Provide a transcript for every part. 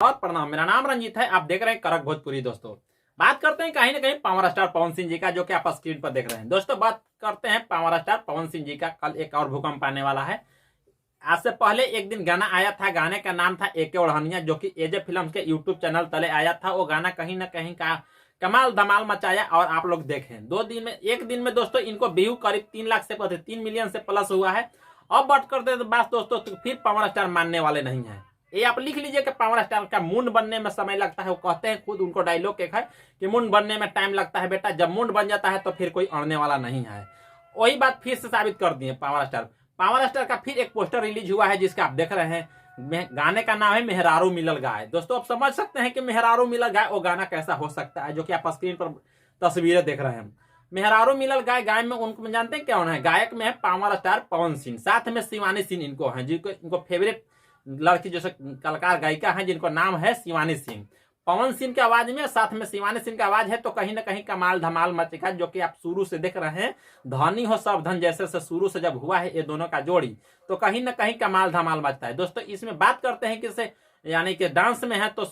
और प्रणाम, मेरा नाम रंजीत है। आप देख रहे हैं करक भोजपुरी। दोस्तों बात करते हैं कहीं ना कहीं पावर स्टार पवन सिंह जी का, जो कि आप स्क्रीन पर देख रहे हैं। दोस्तों बात करते हैं पावर स्टार पवन सिंह जी का। कल एक और भूकंप आने वाला है। आज से पहले एक दिन गाना आया था, गाने का नाम था एके ओढ़निया, जो कि एजे फिल्म के यूट्यूब चैनल तले आया था। वो गाना कहीं ना कहीं का कमाल धमाल मचाया और आप लोग देखें। 2 दिन में, एक दिन में दोस्तों इनको व्यू करीब 3 लाख से 3 मिलियन से प्लस हुआ है। अब बात करते हैं बात दोस्तों, तो फिर पावर स्टार मानने वाले नहीं है। ये आप लिख लीजिए कि पावर स्टार का मुंड बनने में समय लगता है। वो कहते हैं खुद, उनको डायलॉग एक है कि मुंड बनने में टाइम लगता है बेटा, जब मुंड बन जाता है तो फिर कोई अड़ने वाला नहीं है। वही बात फिर से साबित कर दिए पावर स्टार। पावर स्टार का फिर एक पोस्टर रिलीज हुआ है, जिसका आप देख रहे हैं। गाने का नाम है मेहरारू मिलल गाय। दोस्तों आप समझ सकते हैं कि मेहरारू मिलल गाय वो गाना कैसा हो सकता है, जो कि आप स्क्रीन पर तस्वीरें देख रहे हैं। मेहरारू मिलल गाय, गाय में उनको जानते हैं क्या है, गायक में है पावर स्टार पवन सिंह, साथ में शिवानी सिंह इनको है, जिनको इनको फेवरेट लड़की जैसे कलाकार गायिका है, जिनको नाम है शिवानी सिंह। पवन सिंह की आवाज में साथ में शिवानी सिंह की आवाज है, तो कहीं ना कहीं कमाल धमाल मचेगा। जो कि आप शुरू से देख रहे हैं, धनी हो सब धन जैसे से शुरू से जब हुआ है ये दोनों का जोड़ी, तो कहीं ना कहीं कमाल धमाल मचता है। दोस्तों इसमें बात करते हैं कि यानी कि डांस में है तो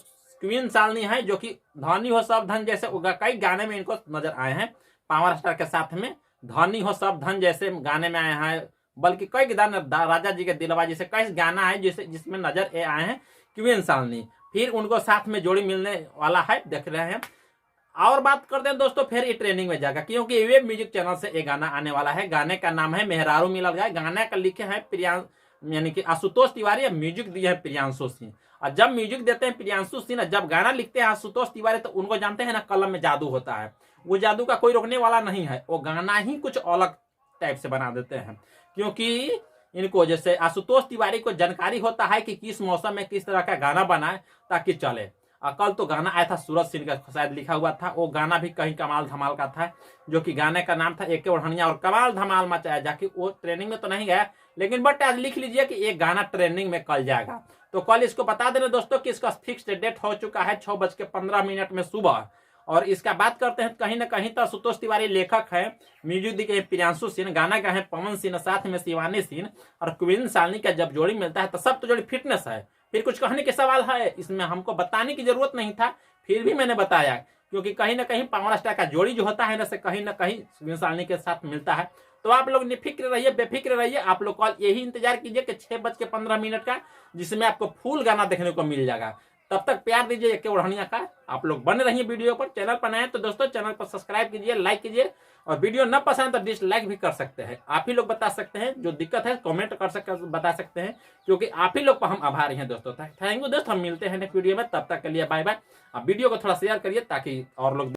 क्वीन शालिनी है, जो कि धनी हो सब धन जैसे कई गाने में इनको नजर आए हैं। पावर स्टार के साथ में धनी हो सब धन जैसे गाने में आए हैं, बल्कि कई गाने, राजा जी के दिलवा जैसे कई गाना है जिसमें नजर आए हैं क्वीन शालिनी। फिर उनको साथ में जोड़ी मिलने वाला है, देख रहे हैं। और बात करते हैं दोस्तों, फिर ये ट्रेनिंग में जाएगा, क्योंकि वेब म्यूजिक चैनल से ये गाना आने वाला है। गाने का नाम है मेहरारू मिलल गाय। गाने का लिखे हैं यानी कि आशुतोष तिवारी, म्यूजिक दिए है प्रियांशु सिंह। और जब म्यूजिक देते हैं प्रियांशु सिंह, जब गाना लिखते हैं आशुतोष तिवारी, तो उनको जानते हैं ना, कलम में जादू होता है। वो जादू का कोई रोकने वाला नहीं है। वो गाना ही कुछ अलग टाइप से बना देते हैं, क्योंकि इनको जैसे आशुतोष तिवारी को जानकारी होता है कि किस मौसम में किस तरह का गाना बनाए ताकि चले। कल तो गाना आया था सूरज सिंह का, शायद लिखा हुआ था। वो गाना भी कहीं कमाल धमाल का था, जो कि गाने का नाम था एके ओढ़निया, और कमाल धमाल मचाया। जाके वो ट्रेनिंग में तो नहीं गया, लेकिन बट आज लिख लीजिए कि ये गाना ट्रेनिंग में कल जाएगा। तो कल इसको बता देना दोस्तों कि इसका फिक्स्ड डेट हो चुका है 6:15 में सुबह। और इसका बात करते हैं कहीं ना कहीं तो आशुतोष तिवारी लेखक है, म्यूजिक दिए प्रियांशु सिंह, गाना का है पवन सिंह, साथ में शिवानी सिंह और क्वीन शालिनी का जब जोड़ी मिलता है तो सब तो जोड़ी फिटनेस है। फिर कुछ कहने के सवाल है इसमें, हमको बताने की जरूरत नहीं था, फिर भी मैंने बताया, क्योंकि कहीं ना कहीं पावर स्टार का जोड़ी जो होता है ना, से कहीं ना कहीं क्वीन शालिनी के साथ मिलता है। तो आप लोग निफिक्र रहिए, बेफिक्र रहिए। आप लोग कल यही इंतजार कीजिए कि 6:15 का, जिसमें आपको फुल गाना देखने को मिल जाएगा। तब तक प्यार दीजिए एके ओढ़निया का। आप लोग बने रहिए वीडियो पर। चैनल पर नए तो दोस्तों चैनल पर सब्सक्राइब कीजिए, लाइक कीजिए, और वीडियो न पसंद तो डिसलाइक भी कर सकते हैं। आप ही लोग बता सकते हैं, जो दिक्कत है कमेंट कर सकते, बता सकते हैं, क्योंकि आप ही लोग पर हम आभारी हैं दोस्तों। थैंक यू दोस्तों, हम मिलते हैं नेक्स्ट वीडियो में। तब तक के लिए बाय बाय। आप वीडियो को थोड़ा शेयर करिए ताकि और लोग